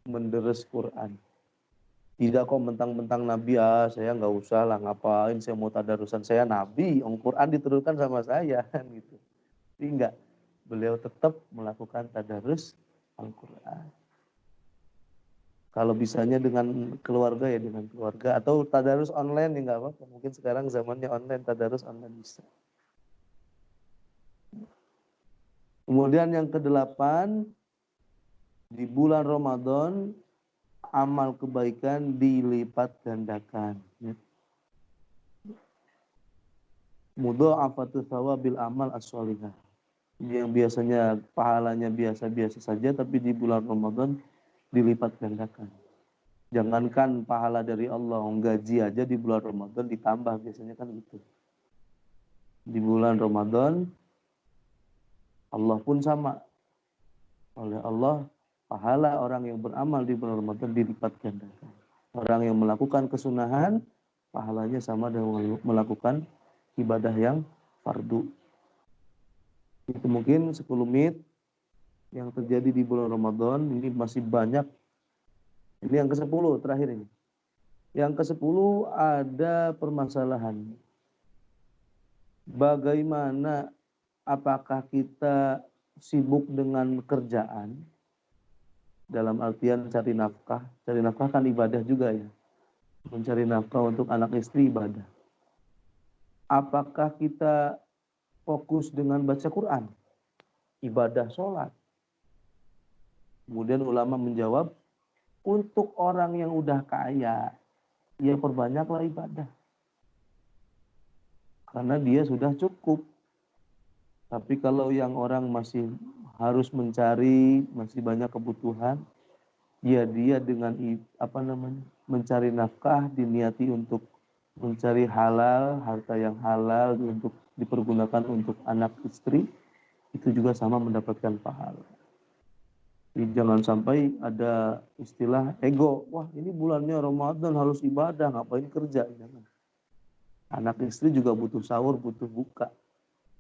menderes Quran. Tidak kok mentang-mentang nabi, saya nggak usah lah, ngapain saya mau tadarusan, saya nabi, Quran diturunkan sama saya gitu. Tapi enggak, beliau tetap melakukan tadarus Al-Quran. Kalau bisanya dengan keluarga ya dengan keluarga, atau tadarus online ya nggak apa-apa. Mungkin sekarang zamannya online, tadarus online bisa. Kemudian yang ke-8, di bulan Ramadan amal kebaikan dilipat gandakan. Mudha'afatu tsawabil amal as-sholihah. Yang biasanya pahalanya biasa-biasa saja, tapi di bulan Ramadan dilipat gandakan. Jangankan pahala dari Allah, gaji aja di bulan Ramadan ditambah, biasanya kan gitu. Di bulan Ramadan Allah pun sama. Oleh Allah, pahala orang yang beramal di bulan Ramadan dilipat gandakan. Orang yang melakukan kesunahan, pahalanya sama dengan melakukan ibadah yang fardu. Itu mungkin 10 menit yang terjadi di bulan Ramadan. Ini masih banyak. Ini yang ke-10 terakhir ini. Yang ke-10 ada permasalahan. Bagaimana, apakah kita sibuk dengan kerjaan dalam artian cari nafkah? Cari nafkah kan ibadah juga ya. Mencari nafkah untuk anak istri ibadah. Apakah kita fokus dengan baca Quran? Ibadah sholat. Kemudian ulama menjawab, untuk orang yang udah kaya, ya perbanyaklah ibadah. Karena dia sudah cukup. Tapi kalau yang orang masih harus mencari, masih banyak kebutuhan, ya dia dengan mencari nafkah diniati untuk mencari halal, harta yang halal untuk dipergunakan untuk anak istri, itu juga sama mendapatkan pahala. Jadi jangan sampai ada istilah ego, wah ini bulannya Ramadan harus ibadah, ngapain kerja? Jangan. Anak istri juga butuh sahur, butuh buka.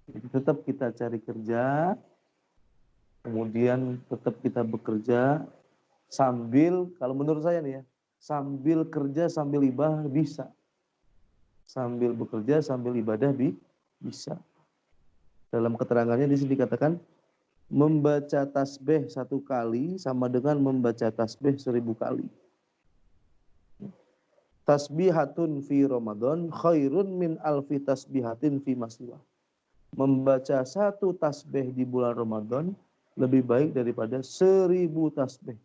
Jadi tetap kita cari kerja, kemudian tetap kita bekerja sambil, kalau menurut saya nih ya, sambil kerja sambil ibadah bisa. Sambil bekerja sambil ibadah bisa. Dalam keterangannya di sini dikatakan, membaca tasbih 1 kali sama dengan membaca tasbih 1000 kali. Tasbihatun fi Ramadan khairun min alfi tasbihatin fi maswa. Membaca 1 tasbih di bulan Ramadan lebih baik daripada 1000 tasbih.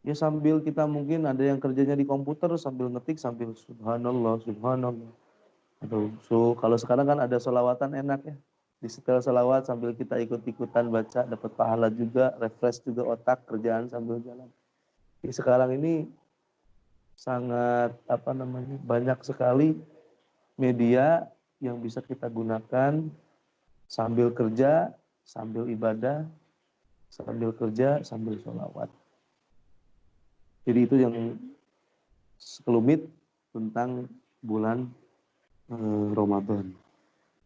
Ya sambil kita mungkin ada yang kerjanya di komputer sambil ngetik sambil subhanallah, subhanallah. Atau kalau sekarang kan ada sholawatan enak ya. Di setel sholawat sambil kita ikut-ikutan baca, dapat pahala juga, refresh juga otak, kerjaan sambil jalan. Jadi sekarang ini sangat banyak sekali media yang bisa kita gunakan sambil kerja, sambil ibadah, sambil kerja, sambil sholawat. Jadi itu yang sekelumit tentang bulan Ramadan.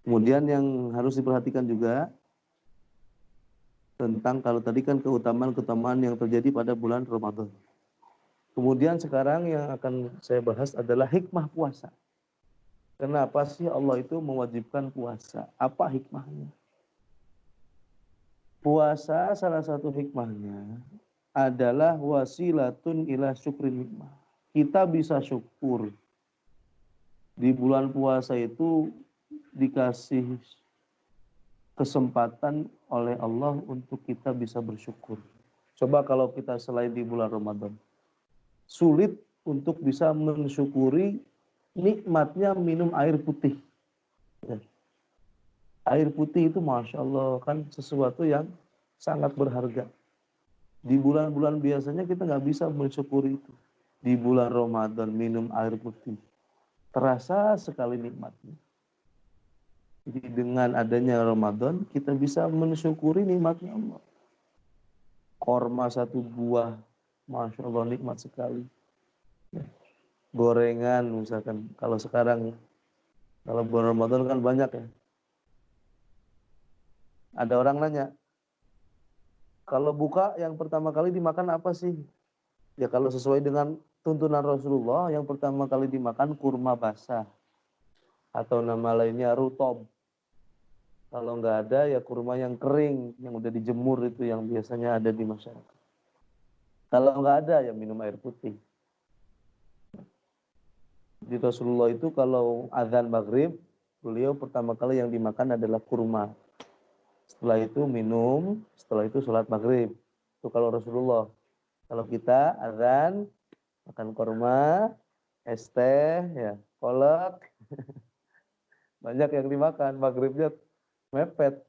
Kemudian yang harus diperhatikan juga tentang, kalau tadi kan keutamaan yang terjadi pada bulan Ramadan. Kemudian sekarang yang akan saya bahas adalah hikmah puasa. Kenapa sih Allah itu mewajibkan puasa? Apa hikmahnya? Puasa salah satu hikmahnya adalah wasilatun ila syukrin nikmah. Kita bisa syukur. Di bulan puasa itu dikasih kesempatan oleh Allah untuk kita bisa bersyukur. Coba kalau kita selain di bulan Ramadan, sulit untuk bisa mensyukuri nikmatnya minum air putih. Ya. Air putih itu Masya Allah kan sesuatu yang sangat berharga. Di bulan-bulan biasanya kita nggak bisa mensyukuri itu. Di bulan Ramadan minum air putih, terasa sekali nikmatnya. Jadi dengan adanya Ramadan, kita bisa mensyukuri nikmatnya Allah. Korma 1 buah, Masya Allah nikmat sekali. Gorengan misalkan, kalau sekarang, kalau bulan Ramadan kan banyak ya. Ada orang nanya, kalau buka yang pertama kali dimakan apa sih? Ya kalau sesuai dengan tuntunan Rasulullah, yang pertama kali dimakan kurma basah. Atau nama lainnya rutob. Kalau nggak ada ya kurma yang kering, yang udah dijemur itu yang biasanya ada di masyarakat. Kalau nggak ada ya minum air putih. Di Rasulullah itu kalau azan maghrib, beliau pertama kali yang dimakan adalah kurma. Setelah itu minum, setelah itu sholat maghrib. Itu kalau Rasulullah. Kalau kita azan, makan kurma, es teh, ya, kolak. Banyak yang dimakan, maghribnya mepet.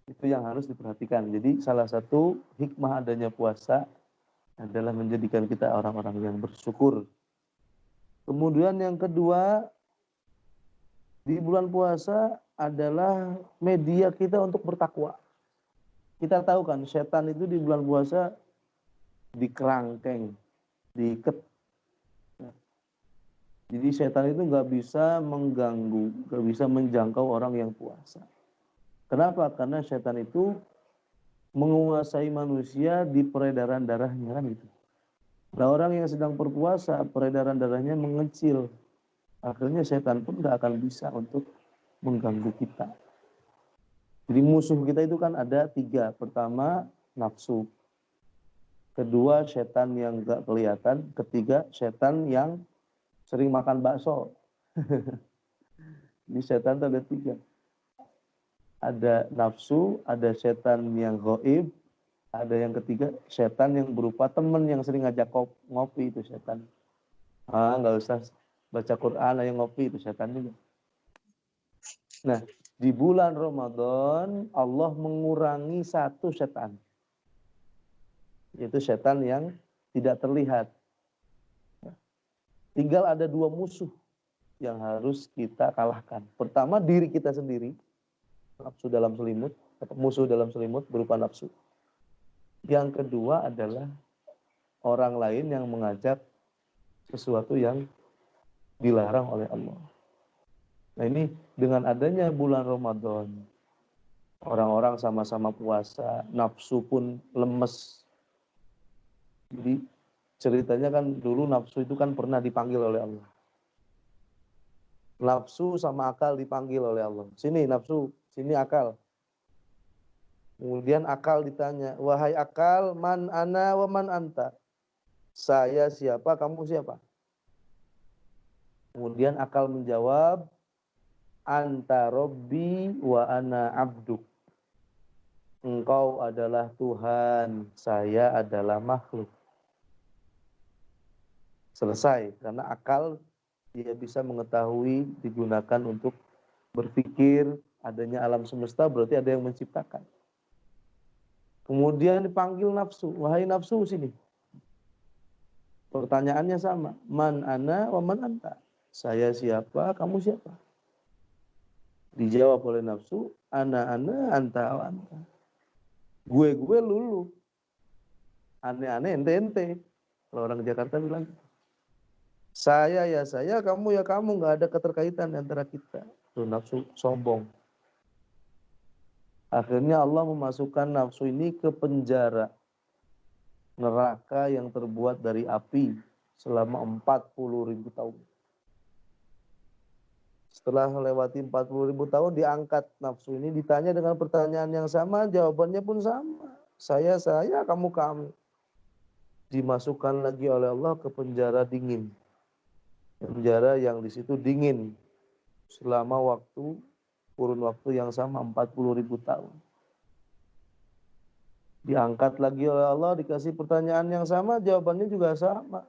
Itu yang harus diperhatikan. Jadi salah satu hikmah adanya puasa adalah menjadikan kita orang-orang yang bersyukur. Kemudian yang kedua, di bulan puasa adalah media kita untuk bertakwa. Kita tahu kan, setan itu di bulan puasa dikerangkeng, diikat. Jadi setan itu nggak bisa mengganggu, nggak bisa menjangkau orang yang puasa. Kenapa? Karena setan itu menguasai manusia di peredaran darahnya kan itu. Nah orang yang sedang berpuasa, peredaran darahnya mengecil. Akhirnya setan pun nggak akan bisa untuk mengganggu kita. Jadi musuh kita itu kan ada 3. Pertama, nafsu. Kedua, setan yang nggak kelihatan. Ketiga, setan yang sering makan bakso. Ini setan itu ada 3. Ada nafsu, ada setan yang gaib, ada yang ketiga, setan yang berupa teman yang sering ngajak ngopi, itu setan. Nggak usah baca Quran, ayo ngopi, itu setan juga. Nah, di bulan Ramadan, Allah mengurangi 1 setan. Yaitu setan yang tidak terlihat. Tinggal ada 2 musuh yang harus kita kalahkan. Pertama, diri kita sendiri, nafsu dalam selimut, atau musuh dalam selimut berupa nafsu. Yang kedua adalah orang lain yang mengajak sesuatu yang dilarang oleh Allah. Nah ini dengan adanya bulan Ramadan, orang-orang sama-sama puasa, nafsu pun lemes. Jadi ceritanya kan dulu nafsu itu kan pernah dipanggil oleh Allah. Nafsu sama akal dipanggil oleh Allah. Sini nafsu, sini akal. Kemudian akal ditanya, wahai akal, man ana wa man anta. Saya siapa, kamu siapa? Kemudian akal menjawab, anta robbi wa ana abduk. Engkau adalah Tuhan, saya adalah makhluk. Selesai, karena akal dia bisa mengetahui, digunakan untuk berpikir, adanya alam semesta berarti ada yang menciptakan. Kemudian dipanggil nafsu, wahai nafsu sini. Pertanyaannya sama, man ana wa man anta. Saya siapa, kamu siapa? Dijawab oleh nafsu, ana anta wa anta. Gue lulu. Aneh ente. Kalau orang Jakarta bilang, saya ya saya, kamu ya kamu, nggak ada keterkaitan antara kita. Itu nafsu sombong. Akhirnya Allah memasukkan nafsu ini ke penjara neraka yang terbuat dari api selama 40.000 tahun. Setelah melewati 40.000 tahun diangkat nafsu ini, ditanya dengan pertanyaan yang sama, jawabannya pun sama. Saya, kamu. Dimasukkan lagi oleh Allah ke penjara dingin. Penjara yang di situ dingin selama kurun waktu yang sama 40.000 tahun. Diangkat lagi oleh Allah, dikasih pertanyaan yang sama, jawabannya juga sama.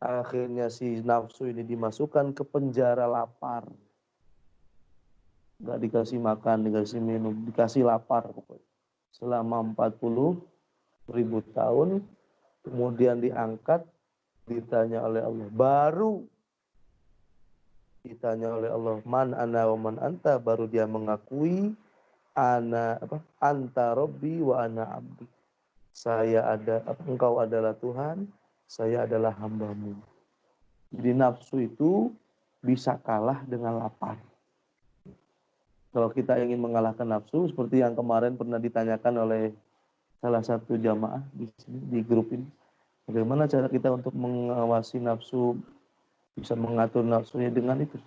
Akhirnya si nafsu ini dimasukkan ke penjara lapar. Nggak dikasih makan, dikasih minum, dikasih lapar pokoknya. Selama 40.000 tahun, kemudian diangkat, ditanya oleh Allah. Baru ditanya oleh Allah, man ana wa man anta, baru dia mengakui anta robbi wa ana abdi. Engkau adalah Tuhan, saya adalah hambamu. Jadi nafsu itu bisa kalah dengan lapar. Kalau kita ingin mengalahkan nafsu, seperti yang kemarin pernah ditanyakan oleh salah satu jamaah di grup ini, bagaimana cara kita untuk mengawasi nafsu, bisa mengatur nafsunya dengan itu.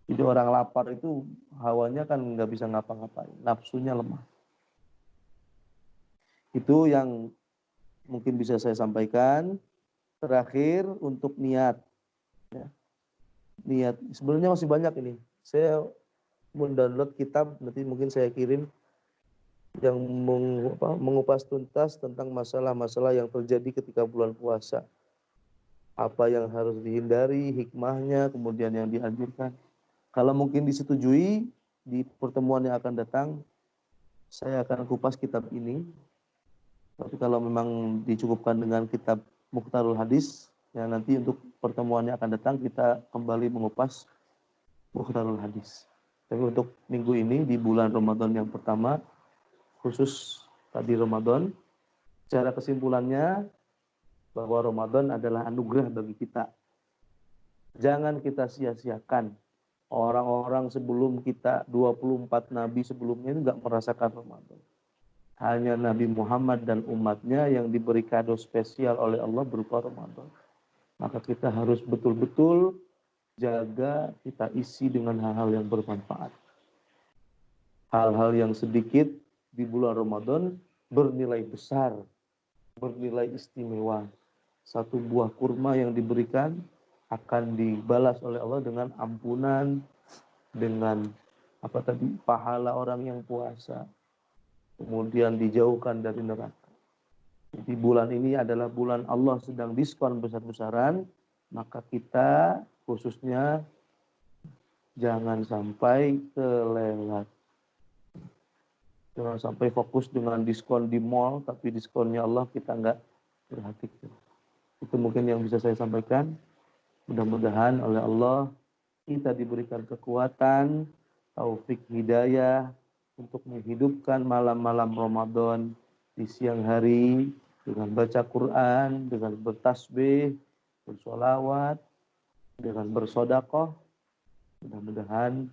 Jadi orang lapar itu hawanya kan nggak bisa ngapa-ngapain, nafsunya lemah. Itu yang mungkin bisa saya sampaikan. Terakhir untuk niat. Ya. Niat, sebenarnya masih banyak ini. Saya mendownload kitab, nanti mungkin saya kirim, yang mengupas tuntas tentang masalah-masalah yang terjadi ketika bulan puasa. Apa yang harus dihindari, hikmahnya, kemudian yang dianjurkan. Kalau mungkin disetujui, di pertemuan yang akan datang saya akan kupas kitab ini. Tapi kalau memang dicukupkan dengan kitab Mukhtarul Hadis, ya nanti untuk pertemuan yang akan datang kita kembali mengupas Mukhtarul Hadis. Tapi untuk minggu ini di bulan Ramadan yang pertama, khusus tadi Ramadan, secara kesimpulannya bahwa Ramadan adalah anugerah bagi kita. Jangan kita sia-siakan. Orang-orang sebelum kita, 24 nabi sebelumnya itu nggak merasakan Ramadan. Hanya Nabi Muhammad dan umatnya yang diberi kado spesial oleh Allah berupa Ramadan. Maka kita harus betul-betul jaga, kita isi dengan hal-hal yang bermanfaat. Hal-hal yang sedikit di bulan Ramadan bernilai besar, bernilai istimewa. Satu buah kurma yang diberikan akan dibalas oleh Allah dengan ampunan, dengan pahala orang yang puasa, kemudian dijauhkan dari neraka. Jadi bulan ini adalah bulan Allah sedang diskon besar-besaran, maka kita khususnya jangan sampai kelewat. Jangan sampai fokus dengan diskon di mall, tapi diskonnya Allah kita nggak perhatikan. Itu mungkin yang bisa saya sampaikan. Mudah-mudahan oleh Allah kita diberikan kekuatan, taufik hidayah untuk menghidupkan malam-malam Ramadan di siang hari dengan baca Quran, dengan bertasbih, bersolawat, dengan bersodakoh. Mudah-mudahan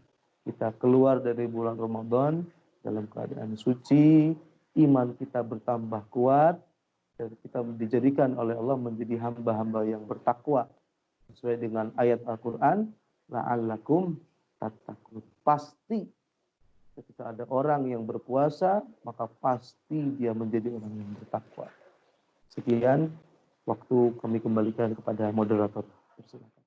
kita keluar dari bulan Ramadan dalam keadaan suci, iman kita bertambah kuat, dan kita dijadikan oleh Allah menjadi hamba-hamba yang bertakwa sesuai dengan ayat Al-Quran, la'allakum tattaqun. Pasti ketika ada orang yang berpuasa, maka pasti dia menjadi orang yang bertakwa. Sekian, waktu kami kembalikan kepada moderator. Silakan.